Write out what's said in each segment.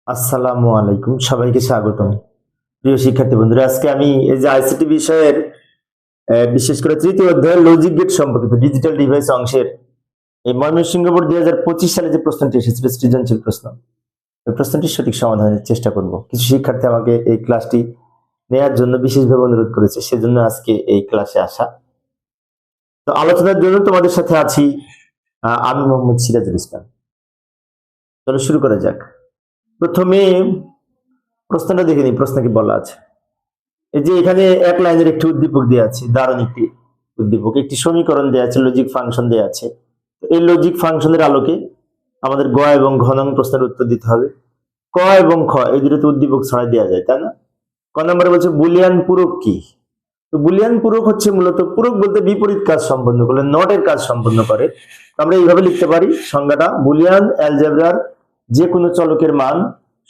আসসালামু আলাইকুম, সবাইকে স্বাগতম। প্রিয় শিক্ষার্থী বন্ধুরা, আজকে আমি এই যে আইসিটি বিষয়ের বিশেষ করে তৃতীয় অধ্যায় লজিক গেট সম্পর্কিত ডিজিটাল ডিভাইস অংশের এই ময়মনসিংহ বোর্ড 2025 সালে যে প্রশ্নটি এসেছিল সৃজনশীল প্রশ্ন, এই প্রশ্নটির সঠিক সমাধানের চেষ্টা করব। কিছু শিক্ষার্থী আমাকে এই ক্লাসটি নেয়ার জন্য বিশেষভাবে অনুরোধ করেছে, সেজন্য আজকে এই ক্লাসে আসা। তো আলোচনার জন্য তোমাদের সাথে আছি আমি মোহাম্মদ সিরাজুল ইসলাম। চলো শুরু করা যাক। প্রথমে প্রশ্নটা দেখে নিই, প্রশ্ন কি বলা আছে। এই যে এখানে এক লাইনের একটি উদ্দীপক দেওয়া আছে, দারুণ একটি উদ্দীপক, একটি সমীকরণ দেওয়া আছে, লজিক ফাংশন দেওয়া আছে। এই লজিক ফাংশনের আলোকে আমাদের গ এবং ঘ নং প্রশ্নের উত্তর দিতে হবে। ক এবং খ এই দুটোতে উদ্দীপক ছড়াই দেওয়া যায়, তাই না? ক নম্বরে বলছে বুলিয়ান পূরক কি। তো বুলিয়ান পূরক হচ্ছে মূলত, পূরক বলতে বিপরীত কাজ সম্পন্ন করলে নট এর কাজ সম্পন্ন করে। আমরা এইভাবে লিখতে পারি সংজ্ঞাটা, বুলিয়ান অ্যালজেব্রার যে কোনো চলকের মান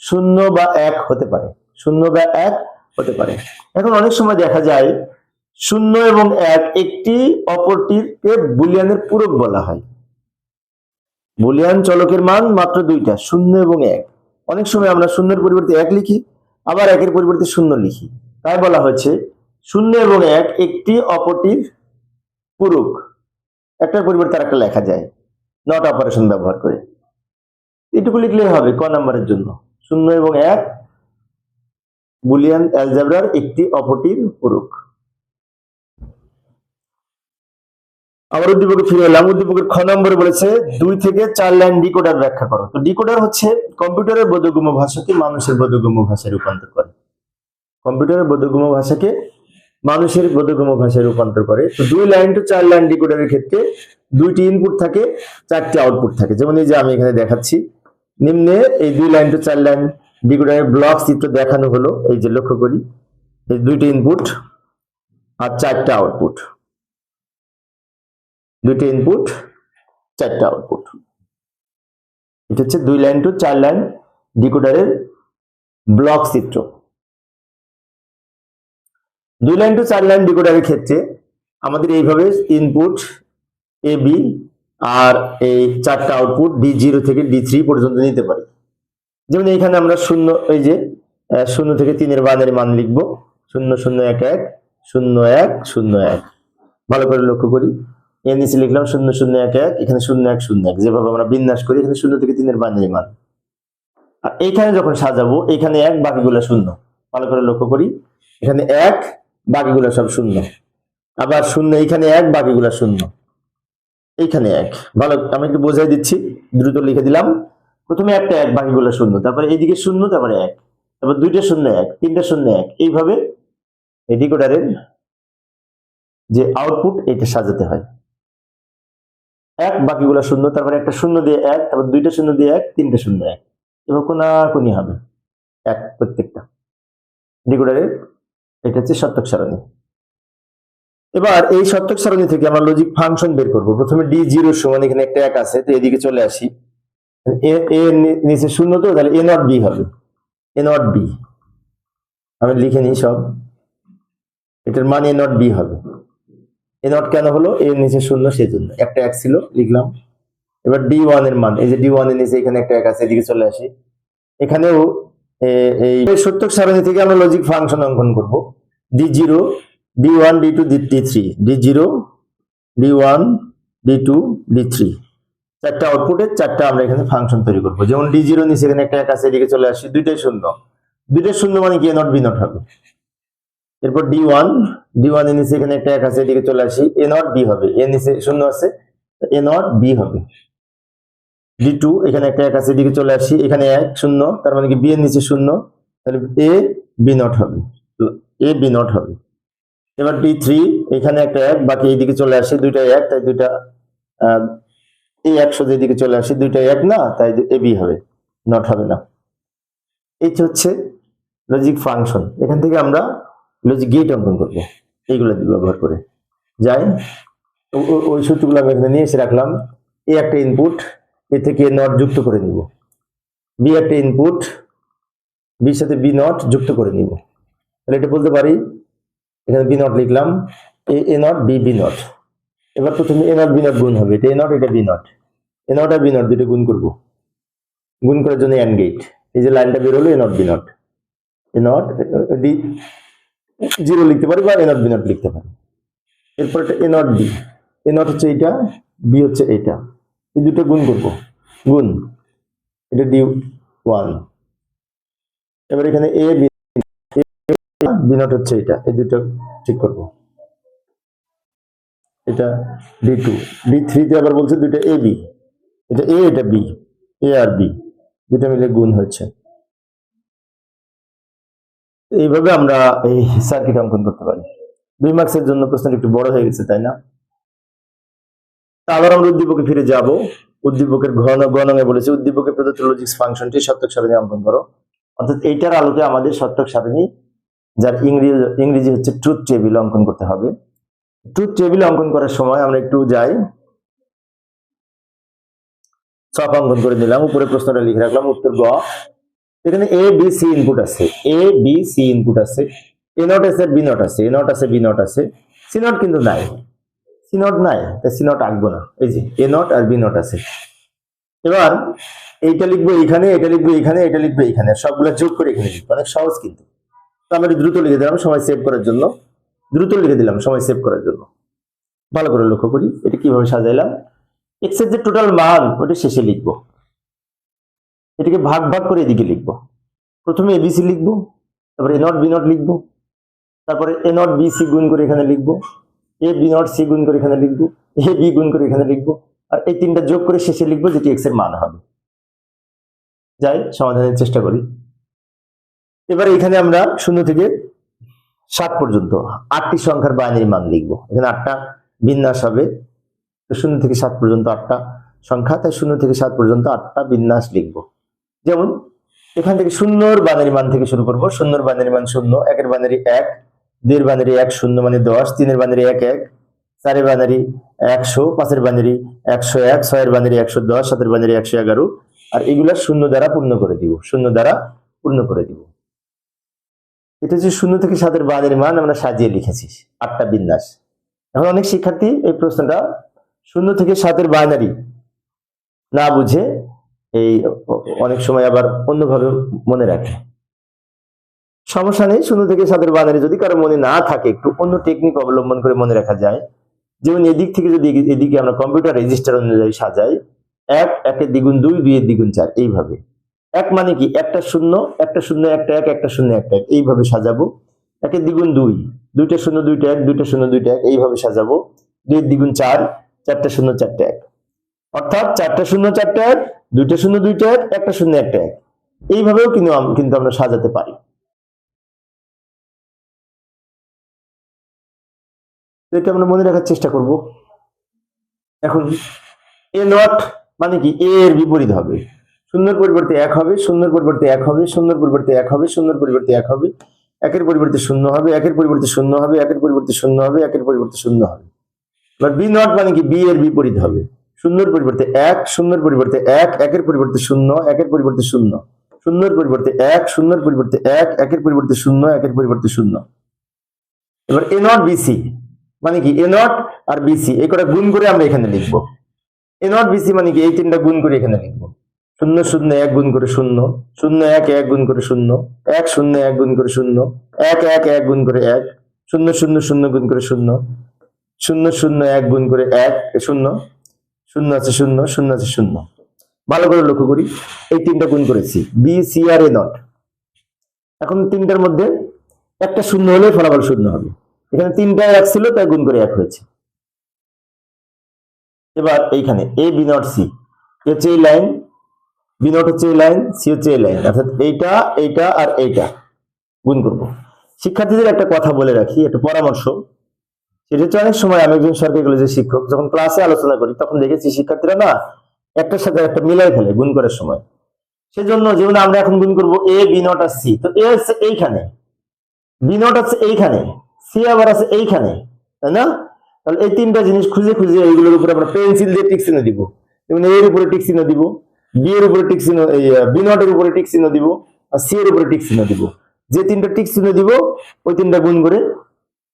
0 বা 1 হতে পারে, 0 বা 1 হতে পারে। এখন অনেক সময় দেখা যায় 0 এবং 1 একটি অপরটিকে বুলিয়ানের পূরক বলা হয়। বুলিয়ান চলকের মান মাত্র দুইটা, 0 এবং 1। অনেক সময় আমরা 0 পরিবর্তে 1 লিখি, আবার 1 পরিবর্তে 0 লিখি। তাই বলা হয়েছে 0 এবং 1 একটি অপরটির পূরক, একটার পরিবর্তে আরেকটা লেখা যায় নট অপারেশন ব্যবহার করে। এটুকু লিখলেই হবে ক নম্বরের জন্য। 0 এবং 1 বুলিয়ান অ্যালজেব্রার একটি অপরটির পূরক। আবার উদ্দীপকে ফিরে এলাম। উদ্দীপকের খ নম্বরে বলেছে 2 থেকে 4 লাইন ডিকোডার ব্যাখ্যা করো। তো ডিকোডার হচ্ছে কম্পিউটারের বোধগম্য ভাষাকে মানুষের বোধগম্য ভাষায় রূপান্তর করে। কম্পিউটারের বোধগম্য ভাষাকে মানুষের বোধগম্য ভাষায় রূপান্তর করে। তো 2 লাইন টু 4 লাইন ডিকোডারের ক্ষেত্রে 2টি ইনপুট থাকে, 4টি আউটপুট থাকে। যেমন এই যে আমি এখানে দেখাচ্ছি, নিম্নে এই 2 লাইন টু 4 লাইন ডিকোডারের ব্লক চিত্র দেখানো হলো। এই যে লক্ষ্য করি, এই 2টি ইনপুট আর 4টা আউটপুট, 2টি ইনপুট 4টা আউটপুট। এটা হচ্ছে 2 লাইন টু 4 লাইন ডিকোডারের ব্লক চিত্র। 2 লাইন টু 4 লাইন ডিকোডারের ক্ষেত্রে আমাদের এইভাবে ইনপুট এ বি আর এই 4টা আউটপুট D0 থেকে D3 পর্যন্ত নিতে পারি। যেমন এখানে আমরা 0, এই যে 0 থেকে 3 এর বাইনারি মান লিখবো, 0 0 1 1 0 1 0 1। ভালো করে লক্ষ্য করি, এর নিচে লিখলাম 0 0 1 1, এখানে 0 1 0 1। যেভাবে আমরা বিন্যাস করি, এখানে 0 থেকে 3 এর বাইনারি মান। আর এইখানে যখন সাজাবো, এখানে 1, বাকিগুলো 0। ভালো করে লক্ষ্য করি, এখানে 1, বাকিগুলো সব 0। আবার 0, এখানে 1, বাকিগুলো 0। এইখানে 1। ভালো, আমি একটু বোঝাই দিচ্ছি, দ্রুত লিখে দিলাম। প্রথমে একটা 1, বাকিগুলো 0, তারপরে এইদিকে 0, তারপরে 1, তারপর 2টা 0 1, 3টা 0 1। এইভাবে এই ডিকোডারের যে আউটপুট এটা সাজাতে হয়। 1, বাকিগুলো 0, তারপরে একটা 0 দিয়ে 1, তারপর 2টা 0 দিয়ে 1, 3টা 0 1। এবার কোনাকুনি হবে 1 প্রত্যেকটা ডিকোডারের। এটা হচ্ছে সত্যক সারণী। এবার এই সত্যক সারণী থেকে আমরা লজিক ফাংশন বের করব। প্রথমে D0 সমান, এখানে একটা 1 আছে, তো এদিকে চলে আসি। এ নিচে 0, তো তাহলে A নট B হবে, A নট B। আমি লিখে নিই সব, এটার মান A নট B হবে। A নট কেন হলো? এর নিচে 0, সেই জন্য। একটা 1 ছিল, লিখলাম। এবার D1 এর মান, এই যে D1 এর নিচে এখানে একটা 1 আছে, এদিকে চলে আসি। এখানেও এই সত্যক সারণী থেকে আমরা লজিক ফাংশন অঙ্কন করব। D0 D1 D2 D3, D0 D1 D2 D3, 4টা আউটপুটে 4টা আমরা এখানে ফাংশন তৈরি করব। যেমন D0 নিচে এখানে একটা 1 আছে, এদিকে চলে আসি, 2টাই 0। 2টা 0 মানে কি? A নট B নট হবে। এরপর D1 এর নিচে এখানে একটা 1 আছে, এদিকে চলে আসি, A নট B হবে। এর নিচে 0 আছে, A নট B হবে। D2 এখানে একটা 1 আছে, এদিকে চলে আসি, এখানে 1 0, তার মানে কি B এর নিচে 0, তাহলে A B নট হবে, A B নট হবে। এবার D3 এখানে একটা 1, বাকি এইদিকে চলে আসি, 2টা 1, তাই 2টা এই 100 এদিকে চলে আসি, 2টা 1 না, তাই AB হবে, নট হবে না। এই হচ্ছে লজিক ফাংশন। এখান থেকে আমরা লজিক গেট অঙ্কন করব এইগুলো ব্যবহার করে। যাই, ওই সূত্রগুলো আমি এখানে নিয়ে এসে রাখলাম। এ একটা ইনপুট, এ থেকে নট যুক্ত করে নিব। বি একটা ইনপুট, বির সাথে বি নট যুক্ত করে নিব। তাহলে এটা বলতে পারি, এখানে বি নট লিখলাম, A not B B naught. এবার প্রথমে এ নট বি নট গুণ হবে, এটা এ নট, এটা বি নট। এ নট আর বি নট দুটো গুণ করব, গুণ করার জন্য অ্যান্ড গেট। এই যে লাইনটা বের হলো, A not B not, A not D zero লিখতে পারি বা এ নট বি নট লিখতে পারি। এরপর এটা A not be, A not হচ্ছে এইটা, বি হচ্ছে এইটা, এই দুটো গুণ করবো, গুণ এটা ডি ওয়ান। এবার এখানে এ বি, বি নট হচ্ছে এটা, এই দুটো ঠিক করবো, এটা ডি টু, ডি থ্রিতে আবার বলছে দুইটা এ বি, এটা এ এটা বি, এ আর বি দুটো মিলে গুণ হচ্ছে। এইভাবে আমরা এই সার্কিট অঙ্কন করতে পারি। 2 মার্কসের জন্য প্রশ্নটা একটু বড় হয়ে গেছে, তাই না? আবার আমরা উদ্দীপকে ফিরে যাব। উদ্দীপকের গণনে বলেছে উদ্দীপকের প্রদত্ত লজিক্স ফাংশনটি সত্যক সারণী অঙ্কন করো। অর্থাৎ এইটার আলোকে আমাদের সত্যক সারণী, যার ইংরেজি হচ্ছে ট্রুথ টেবিল, অঙ্কন করতে হবে। ট্রুথ টেবিল অঙ্কন করার সময় আমরা একটু যাই, সব অঙ্কন করে দিলাম, উপরে প্রশ্নটা লিখে রাখলাম, উত্তর গ। এখানে এ বি সি ইনপুট আছে, এ বি সি ইনপুট আছে, এ নট আছে, বি নট আছে, এ নট আছে, বি নট আছে, সি নট কিন্তু নাই, সি নট নাই, তাই সি নট আঁকবো না। এই যে এ নট আর বি নট আছে। এবার এইটা লিখবো এখানে, এটা লিখবো এখানে, এটা লিখবো এখানে, সবগুলো যোগ করে এখানে লিখবো, অনেক সহজ কিন্তু। তো আমরা দ্রুত লিখে দিলাম সময় সেভ করার জন্য, দ্রুত লিখে দিলাম সময় সেভ করার জন্য। ভালো করে লক্ষ্য করি এটা কিভাবে সাজাইলাম। এক্স এর যে টোটাল মান ওটা শেষে লিখবো, এটাকে ভাগ ভাগ করে এদিকে লিখবো। প্রথমে এবিসি লিখবো, তারপরে এ নট বি নট লিখবো, তারপরে এ নট বি সি গুণ করে এখানে লিখবো, এ বি নট সি গুণ করে এখানে লিখবো, এ বি গুণ করে এখানে লিখবো, আর এই তিনটা যোগ করে শেষে লিখবো যেটি এক্স এর মান হবে। যাই সমাধানের চেষ্টা করি। এবার এখানে আমরা 0 থেকে 7 পর্যন্ত 8টি সংখ্যার বাইনারি মান লিখবো। এখানে 8টা বিন্যাস হবে, তো 0 থেকে 7 পর্যন্ত 8টা সংখ্যা, তাই 0 থেকে 7 পর্যন্ত 8টা বিন্যাস লিখবো। যেমন এখান থেকে 0 বাইনারি মান থেকে শুরু করবো। 0 বাইনারি মান 0, 1 এর বাইনারি 1, 2 এর বাইনারি 1 0 মানে 10, 3 এর বাইনারি 1 1, 4 এর বাইনারি 100, 5 এর বাইনারি 101, 6 এর বাইনারি 110, 7 এর বাইনারি 111, আর এগুলা 0 দ্বারা পূর্ণ করে দিব, 0 দ্বারা পূর্ণ করে দিব। এটা যে 0 থেকে 7 এর বাইনারি মান আমরা সাজিয়ে লিখেছি 8টা বিন্যাস। এখন অনেক শিক্ষার্থী এই প্রশ্নটা 0 থেকে 7 এর বাইনারি না বুঝে এই অনেক সময় আবার অন্যভাবে মনে রাখে। সমস্যা নেই, 0 থেকে 7 এর বাইনারি যদি কারো মনে না থাকে একটু অন্য টেকনিক অবলম্বন করে মনে রাখা যায়। যেমন এদিক থেকে যদি এদিকে আমরা কম্পিউটার রেজিস্টার অনুযায়ী সাজাই, 1 1 এর দ্বিগুণ 2, 2 এর দ্বিগুণ 4, এইভাবে। 1 মানে কি একটা 0 একটা 0 একটা 1 একটা 0 একটা 1, এইভাবে সাজাবো। 1 এর দ্বিগুণ 2, 2টা 0 2টা 1, 2টা 0 2টা 1, এইভাবে সাজাবো। 2 এর দ্বিগুণ 4, 4টা 0 4টা 1, অর্থাৎ 4টা 0 4টা 1, 2টা 0 2টা 1, একটা 0 একটা 1, এইভাবেও কিন্তু আমরা সাজাতে পারি। এটা আমরা মনে রাখার চেষ্টা করব। এখন এ নট মানে কি, এ এর বিপরীত হবে, 0 পরিবর্তে 1 হবে, 0 পরিবর্তে 1 হবে, 0 পরিবর্তে 1 হবে, 0 পরিবর্তে 1 হবে, 1 এর পরিবর্তে 0 হবে, 1 এর পরিবর্তে 0 হবে, 1 এর পরিবর্তে 0 হবে, 1 এর পরিবর্তে 0 হবে। এবার বি নট মানে কি, বি এর বিপরীত হবে, 0 এর পরিবর্তে 1, 0 এর পরিবর্তে 1, 1 এর পরিবর্তে 0, 1 এর পরিবর্তে 0, 0 এর পরিবর্তে 1, 0 এর পরিবর্তে 1, 1 এর পরিবর্তে 0, 1 এর পরিবর্তে 0। এবার এ নট বিসি মানে কি, এ নট আর বিসি এই কটা গুণ করে আমরা এখানে লিখবো। এ নট বিসি মানে কি, এই তিনটা গুণ করে এখানে লিখবো। 0 0 1 গুণ করে 0, 0 1 1 গুণ করে 0, 1 0 1 গুণ করে 0, 1 1 1 গুণ করে 1, 0 0 0 গুণ করে 0, 0 0 1 গুণ করে 1 0, 0 আছে 0, 0 আছে 0। ভালো করে লক্ষ্য করি, এই তিনটা গুণ করেছি, বি সি আর এ নট। এখন তিনটার মধ্যে একটা 0 হলে ফলাফল 0 হবে। এখানে 3টা 1 ছিল, তাই গুণ করে 1 হয়েছে। এবার এইখানে এ বি নট সি হচ্ছে এই লাইন, বি নট হচ্ছে এই লাইন, সি হচ্ছে এই লাইন, অর্থাৎ এইটা এইটা আর এইটা গুণ করব। শিক্ষার্থীদের একটা কথা বলে রাখি, একটা পরামর্শ, সেটা হচ্ছে অনেক সময় আমি একজন সরকারি কলেজের শিক্ষক, যখন ক্লাসে আলোচনা করি তখন দেখেছি শিক্ষার্থীরা না একটার সাথে একটা মিলাই ফেলে গুণ করার সময়। সেজন্য যেমন আমরা এখন গুণ করব এ বি নট আর সি, তো এ হচ্ছে এইখানে, বি নট আছে এইখানে, সি আবার আছে এইখানে, তাই না? তাহলে এই তিনটা জিনিস খুঁজে খুঁজে এইগুলোর উপরে আমরা পেন্সিল দিয়ে টিক চিহ্ন দিব। যেমন এর উপরে টিক চিহ্ন দিব, বি এর উপরে টিক চিহ্ন, বি নট এর উপরে টিক চিহ্ন দিব, আর সি এর উপরে টিক চিহ্ন দিব। যে তিনটা টিক চিহ্ন দিব ওই তিনটা গুণ করে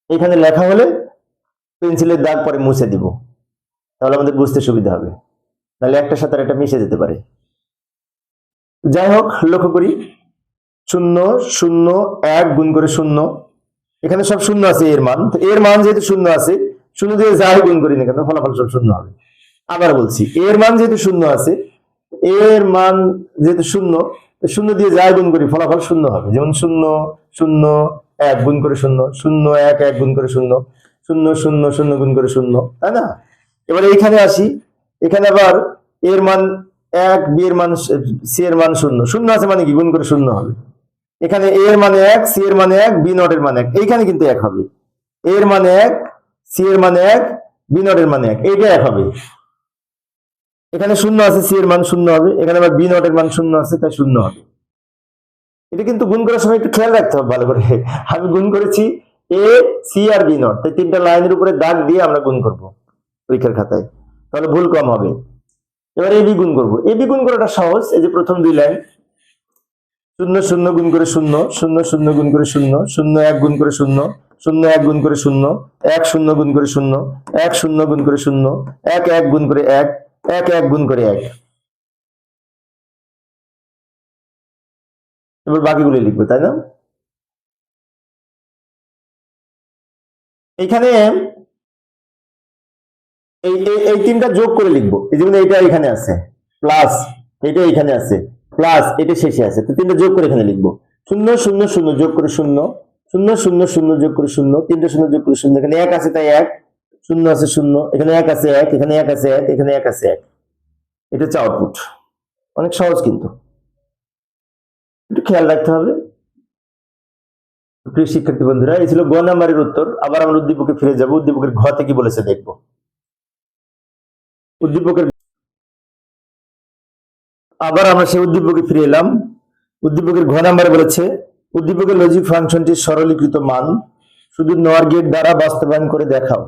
এখানে লেখা হলে পেন্সিলের দাগ পরে মুছে দিব, তাহলে আমাদের বুঝতে সুবিধা হবে, তাহলে একটার সাথে একটা মিশে যেতে পারে। যাই হোক, লক্ষ্য করি 0 0 1 গুণ করে 0, এখানে সব শূন্য আছে, এর মান, তো এর মান যেহেতু শূন্য আছে, শূন্য দিয়ে যাই গুণ করি না কেন ফলাফল সব শূন্য হবে। আবার বলছি, এর মান যেহেতু শূন্য আছে, এর মান যেহেতু শূন্য, শূন্য দিয়ে যাই গুণ করি ফলাফল শূন্য হবে। যেমন 0 0 1 গুণ করে 0, 0 1 1 গুণ করে 0, 0 0 0 গুণ করে 0, তাই না? এবার এইখানে আসি, এখানে আবার এর মান 1, বি এর মান, সি এর মান 0, শূন্য আছে মানে কি গুণ করে 0 হবে। এখানে এ এর মানে 1, সি এর মানে 1, বি নট এর মানে 1, এইখানে কিন্তু 1 হবে। এ এর মানে 1, সি এর মানে 1, বি নট এর মানে 1, এইটা 1 হবে। এখানে 0 আছে, সি এর মান 0 হবে, এখানে আবার বি নট এর মান 0 আছে, তাই 0 হবে। এটা কিন্তু গুণ করার সময় একটু খেয়াল রাখতে হবে ভালো করে। আমি গুণ করেছি এ, সি আর বি নট, তাই 3টা লাইনের উপরে দাগ দিয়ে আমরা গুণ করব পরীক্ষার খাতায়, তাহলে ভুল কম হবে। এবার এবি গুণ করব। এবি গুণ করাটা সহজ, এই যে প্রথম 2 লাইন, 0 0 গুণ করে 0, 0 0 গুণ করে 0, 0 1 গুণ করে 0, 0 1 গুণ করে 0, 1 0 গুণ করে 0, 1 0 গুণ করে 0, 1 1 গুণ করে 1, 1 1 গুণ করে 1। এবার বাকিগুলো লিখবো, তাই না? এখানে এই এই 3টা যোগ করে লিখবো, এই যেমন এইটা এখানে আছে প্লাস, এটা এখানে আছে প্লাস, এটা শেষে আছে, তো 3টা যোগ করে এখানে লিখবো। 0 0 0 যোগ করে 0, 0 0 0 যোগ করে 0, 3টা 0 যোগ করে 0, এখানে 1 আছে তাই 1, 0 আছে 0, এখানে 1 আছে 1, এখানে 1 আছে 1, এখানে 1 আছে 1। এটা হচ্ছে আউটপুট। অনেক সহজ, কিন্তু একটু খেয়াল রাখতে হবে। প্রিয় শিক্ষার্থী বন্ধুরা, এই ছিল গ নাম্বারের উত্তর। আবার আমরা উদ্দীপকে ফিরে যাব, উদ্দীপকের ঘতে কি বলেছে দেখবো। উদ্দীপকের, আবার আমরা সেই উদ্দীপকে ফিরে এলাম। উদ্দীপকের ঘ নাম্বারে বলেছে, উদ্দীপকের লজিক ফাংশনটির সরলীকৃত মান শুধু নর গেট দ্বারা বাস্তবায়ন করে দেখাও।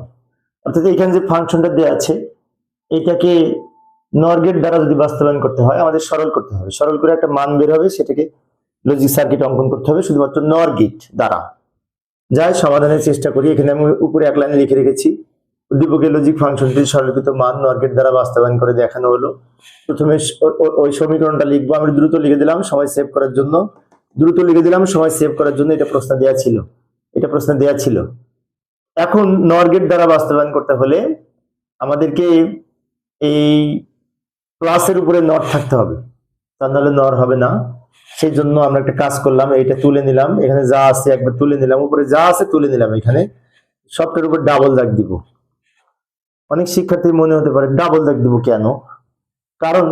অর্থাৎ এখানে যে ফাংশনটা দেওয়া আছে, এটাকে নর গেট দ্বারা যদি বাস্তবায়ন করতে হয়, আমাদের সরল করতে হবে। সরল করে একটা মান বের হবে, সেটাকে লজিক সার্কিট অঙ্কন করতে হবে শুধুমাত্র নর গেট দ্বারা। যাই সমাধানের চেষ্টা করি। এখানে আমি উপরে এক লাইনে লিখে রেখেছি, উদ্দীপকের লজিক ফাংশনটির সরলীকৃত মান নর গেট দ্বারা বাস্তবায়ন করে দেখানো হলো। প্রথমে ওই সমীকরণটা লিখবো, আমি দ্রুত লিখে দিলাম সময় সেভ করার জন্য, এটা প্রশ্ন দেওয়া ছিল, এখন নর গেট দ্বারা বাস্তবায়ন করতে হলে আমাদেরকে এই প্লাসের উপরে নট থাকতে হবে, তা নাহলে নর হবে না। সেই জন্য আমরা একটা কাজ করলাম, এইটা তুলে নিলাম, এখানে যা আছে একবার তুলে নিলাম, উপরে যা আছে তুলে নিলাম, এখানে সবটার উপর ডাবল দাগ দিব। অনেক শিক্ষার্থীর মনে হতে পারে ডাবল দাগ দিব কেন? কারণ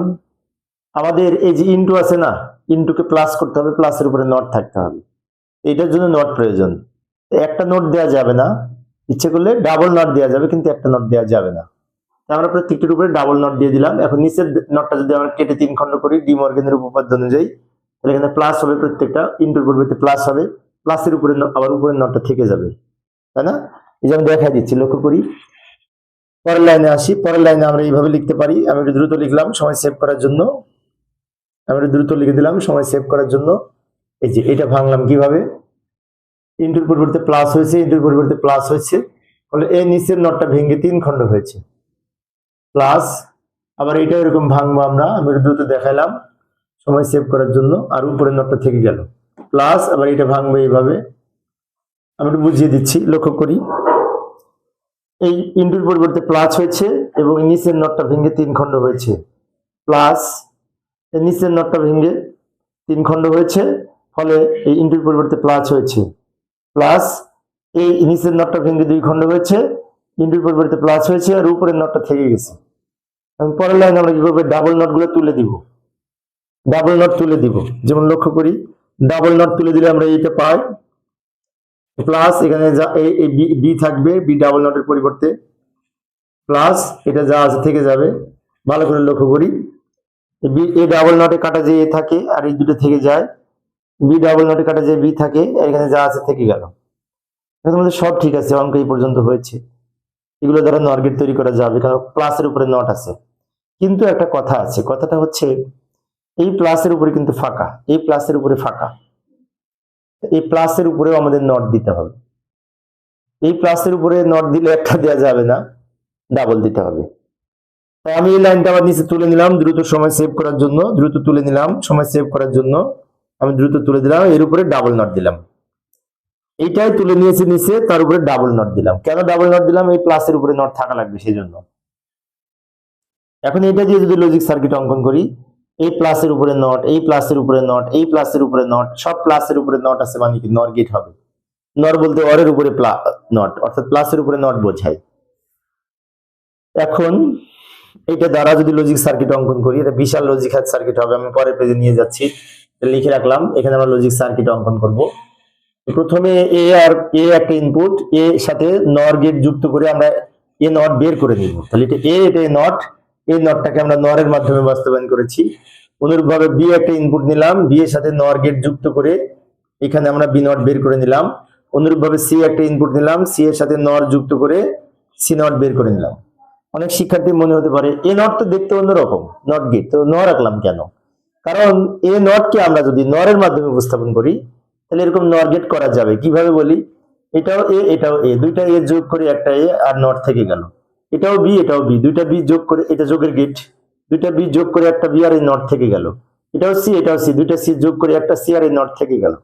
আমাদের এই যে ইনটু আছে না, ইনটুকে প্লাস করতে হবে, প্লাসের উপরে নট থাকতে হবে, এটার জন্য নট প্রয়োজন। একটা নোট দেওয়া যাবে না, ইচ্ছে করলে ডাবল নট দেওয়া যাবে, কিন্তু একটা নট দেওয়া যাবে না। আমরা প্রত্যেকটির উপরে ডাবল নট দিয়ে দিলাম। এখন নিচের নটটা যদি আমরা কেটে 3 খণ্ড করি ডি মর্গেনের উপপাদ্য অনুযায়ী, তাহলে এখানে প্লাস হবে, প্রত্যেকটা ইনটুর পরিবর্তে প্লাস হবে, প্লাসের উপরে আবার উপরের নটটা থেকে যাবে, তাই না? এই যে আমি দেখা দিচ্ছি, লক্ষ্য করি। পরের লাইনে আসি, পরের লাইনে আমরা এইভাবে লিখতে পারি। আমি একটু দ্রুত লিখলাম সময় সেভ করার জন্য, এই যে এটা ভাঙলাম কিভাবে, ইনটুর পরিবর্তে প্লাস হয়েছে, ইনটুর পরিবর্তে প্লাস হয়েছে, ফলে এই নিচের নটটা ভেঙে 3 খণ্ড হয়েছে, প্লাস। আবার এটা এরকম ভাঙবো আমরা, আমি দ্রুত দেখালাম সময় সেভ করার জন্য, আর উপরের নটটা থেকে গেল প্লাস। আবার এটা ভাঙবো এইভাবে, আমি একটু বুঝিয়ে দিচ্ছি, লক্ষ্য করি। এই ইনটুর পরিবর্তে প্লাস হয়েছে এবং নিচের নটটা ভেঙে 3 খণ্ড হয়েছে, প্লাস। এই নিচের নটটা ভেঙে 3 খণ্ড হয়েছে, ফলে এই ইনটুর পরিবর্তে প্লাস হয়েছে, প্লাস। এই নিচের নটটা ভেঙে 2 খণ্ড হয়েছে, ইনটুর পরিবর্তে প্লাস হয়েছে, আর উপরের নটটা থেকে গেছে। পরের লাইনে আমরা কি করবো, ডাবল নট গুলো তুলে দিব, যেমন লক্ষ্য করি, ডাবল নট তুলে দিলে আমরা এইটা পাই, প্লাস এখানে যা বি থাকবে, বি ডাবল নটের পরিবর্তে প্লাস, এটা যা আছে থেকে যাবে। ভালো করে লক্ষ্য করি, বি এ ডাবল নটে কাটা যে এ থাকে, আর এই দুটো থেকে যায়, বি ডাবল নটে কাটা যে বি থাকে, এখানে যা আছে থেকে গেল। তোমাদের সব ঠিক আছে, অঙ্ক এই পর্যন্ত হয়েছে। এগুলো দ্বারা নর গেট তৈরি করা যাবে, কারণ প্লাসের উপরে নট আছে। কিন্তু একটা কথা আছে, কথাটা হচ্ছে এই প্লাসের উপরে কিন্তু ফাঁকা, এই প্লাসের উপরে ফাঁকা, এই প্লাসের উপরেও আমাদের নট দিতে হবে। এই প্লাসের উপরে নট দিলে একটা দেওয়া যাবে না, ডাবল দিতে হবে। তাই আমি এই লাইনটা আবার নিচে তুলে নিলাম দ্রুত সময় সেভ করার জন্য, দ্রুত তুলে নিলাম সময় সেভ করার জন্য, আমি দ্রুত তুলে দিলাম, এর উপরে ডাবল নট দিলাম। এইটাই তুলে নিয়েছি নিচে, তার উপরে ডাবল নট দিলাম। কেন ডাবল নট দিলাম? এই প্লাসের উপরে নট থাকা লাগবে সেই জন্য। এখন এটা দিয়ে যদি লজিক সার্কিট অঙ্কন করি, এই প্লাসের উপরে নট, এই প্লাসের উপরে নট, এই প্লাসের উপরে নট, সব প্লাসের উপরে নট আছে, মানে কি নর গেট হবে। নর বলতে অরের উপরে নট, অর্থাৎ প্লাসের উপরে নট বোঝায়। এখন এটা দ্বারা যদি লজিক সার্কিট অঙ্কন করি, এটা বিশাল লজিক সার্কিট হবে। আমি পরের পেজে নিয়ে যাচ্ছি, লিখে রাখলাম। এখানে আমরা লজিক সার্কিট অঙ্কন করব। প্রথমে এ আর এ একটা ইনপুট, এ সাথে নর গেট যুক্ত করে আমরা এ নট বের করে নিব। তাহলে এটা এ, এটা নট, এই নটটাকে আমরা নরের মাধ্যমে বাস্তবায়ন করেছি। অনুরূপভাবে বি একটা ইনপুট নিলাম, বি এর সাথে নর গেট যুক্ত করে এখানে আমরা বি নট বের করে নিলাম। অনুরূপভাবে সি একটা ইনপুট নিলাম, সি এর সাথে নর যুক্ত করে সি নট বের করে নিলাম। অনেক শিক্ষার্থী মনে হতে পারে এ নট তো দেখতে অন্যরকম, নট গেট তো নর রাখলাম কেন? কারণ এ নটকে আমরা যদি নরের মাধ্যমে উপস্থাপন করি তাহলে এরকম নর গেট করা যাবে। কিভাবে বলি? এটাও এ, এটাও এ, দুইটা এ যোগ করে একটা এ আর নট থেকে গেল। এটাও বি, এটাও বি, দুইটা বি যোগ করে এটা যোগের গেট, দুইটা বি যোগ করে একটা বি আর এই নট থেকে গেল। এটাও সি, এটাও সি, দুইটা সি যোগ করে একটা সি আর এই নট থেকে গেল।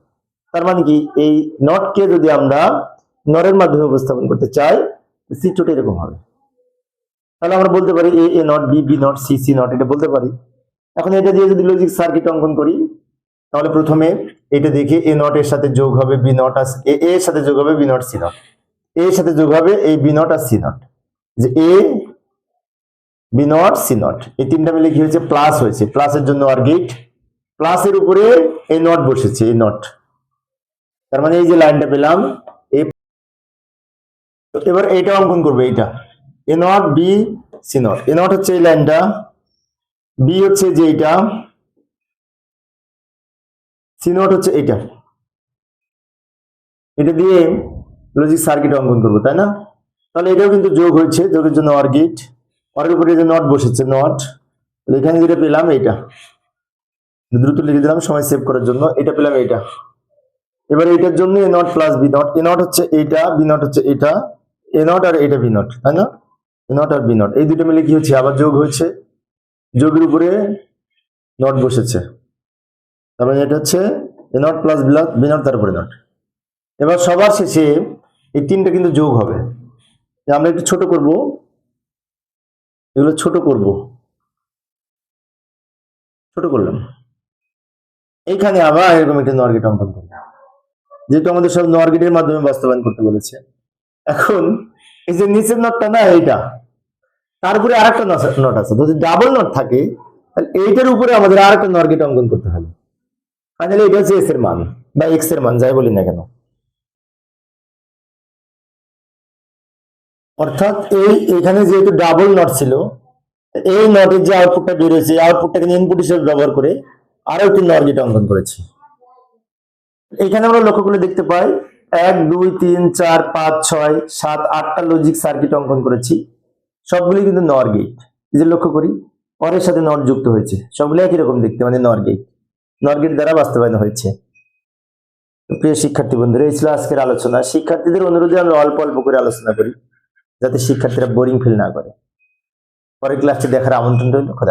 তার মানে কি এই নটকে যদি আমরা নরের মাধ্যমে উপস্থাপন করতে চাই, চিত্রটা এরকম হবে। তাহলে আমরা বলতে পারি A, A not, B, B not, C, C not, এটা বলতে পারি। এখন এটা দিয়ে যদি লজিক সার্কিট অঙ্কন করি, তাহলে প্রথমে এটা দেখে এ নট এর সাথে যোগ হবে বি নট আর এ এর সাথে যোগ হবে বি নট সি নট, এর সাথে যোগ হবে এই বি নট আর সি নট, যে A B not C naught, এই তিনটা মিলে কি হয়েছে? প্লাস হয়েছে। প্লাসের জন্য আর গেট, প্লাসের উপরে এই নট বসেছে, এই নট। তার মানে এই যে লাইনটা পেলাম, এই এবার এইটা অঙ্কন করবে, এইটা A not B C not, A not হচ্ছে এই লাইনটা, বি হচ্ছে যে এইটা, সি নট হচ্ছে এইটা। এটা দিয়ে লজিক সার্কিট অঙ্কন করবো, তাই না? তাহলে এটাও কিন্তু যোগ হয়েছে, যোগের জন্য অর গেট, অরের উপরে যে নট বসেছে নট, এখানে যেটা পেলাম এইটা, দ্রুত লিখে দিলাম সময় সেভ করার জন্য, এটা পেলাম এইটা। এবার এইটার জন্য A not plus B not, A not হচ্ছে এইটা, বি নট হচ্ছে এটা, এ নট আর এটা বি নট, তাই না? এ নট আর বি নট, এই দুটো মিলে কি হচ্ছে? আবার যোগ হয়েছে, যোগের উপরে নট বসেছে, তারপরে এটা হচ্ছে এ নট প্লাস বি নট, তারপরে নট। এবার সবার শেষে এই তিনটা কিন্তু যোগ হবে। আমরা একটু ছোট করব, এগুলো ছোট করব, ছোট করলাম। এইখানে আবার এরকম একটা নর গেট অঙ্কন করব, যেহেতু আমাদের সব নর গেটের মাধ্যমে বাস্তবায়ন করতে বলেছে। এখন এই যে নিচের নটটা না, এইটা, তারপরে আরেকটা নট আছে। যদি ডাবল নট থাকে তাহলে এইটার উপরে আমাদের আরেকটা নর গেট অঙ্কন করতে হবে। ফাইনালি এটা হচ্ছে এস এর মান বা এক্স এর মান, যাই বলি না কেন। অর্থাৎ এইখানে যেহেতু ডাবল নট ছিল, এই নটের যে আউটপুটটা বের হয়েছে, আউটপুটটাকে ইনপুট হিসেবে ব্যবহার করে আরো একটি নর গেট অঙ্কন করেছি। এখানে আমরা লক্ষ্য করে দেখতে পাই 1 2 3 4 5 6 7 8টা লজিক সার্কিট অঙ্কন করেছি, সবগুলি কিন্তু নর গেট। এই যে লক্ষ্য করি অরের সাথে নট যুক্ত হয়েছে, সবগুলো একই রকম দেখতে, মানে নর গেট, নর গেট দ্বারা বাস্তবায়ন হয়েছে। প্রিয় শিক্ষার্থী বন্ধুরা, এই ছিল আজকের আলোচনা। শিক্ষার্থীদের অনুরোধে আমরা অল্প অল্প করে আলোচনা করি, যাতে শিক্ষার্থীরা বোরিং ফিল না করে। পরের ক্লাসটি দেখার আমন্ত্রণ রইল।